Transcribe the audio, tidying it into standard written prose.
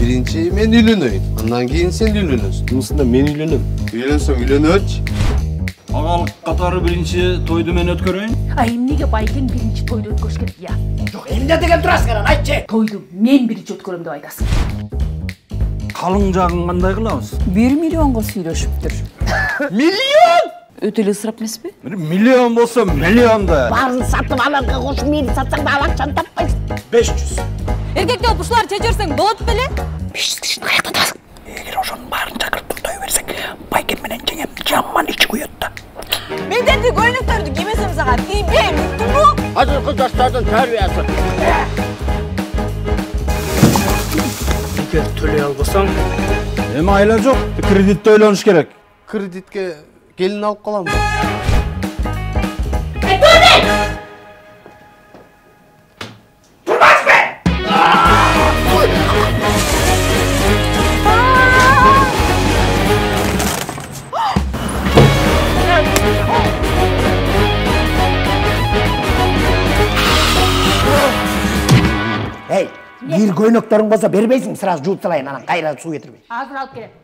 Birinci men üylönöйүн. Andan keyin sen üylönösүң. Bunusunda men üylönüm. Üylönсөң üylөнөчү. Агалық қатары бірінші тойды мен өткөрөйін. Ay emnege bayken birinci toydu ötkөрüş керек ya. Жоқ, эмне деген турасың анан айтчы. Toydu men birinci ötkөрөм деп айтасың. Қалың жағын қандай қыламыз? 1 миллионға сүйлөшүптүр. Миллион! Өтө эле ысырап эмеспи? Миллион болса миллион да. Барын сатып аларга кош, мени сатсаң да ал акчаны таппайсың. 500. Эркекте ушулар чечерсең болот беле? 500 кишини каякта атасың? Эгер ошонун баарын чакыртып той берсең, байкем менен жеңем жаман ичи куйот да. Мен деди көйнөктөрдү кимесем сага тийбейм, уктуңбу? Азыркы жаштардын тарбиясы. Эгер төлөй албасаң, Эми айла жоқ, кредитті ойланыш керек. Кредитке келин алып калам. эй, бир көйнөктөрүң болсо бербейсиң, сразу жууп салайын, анан кайра суу кетирбей. Азыр алып келем.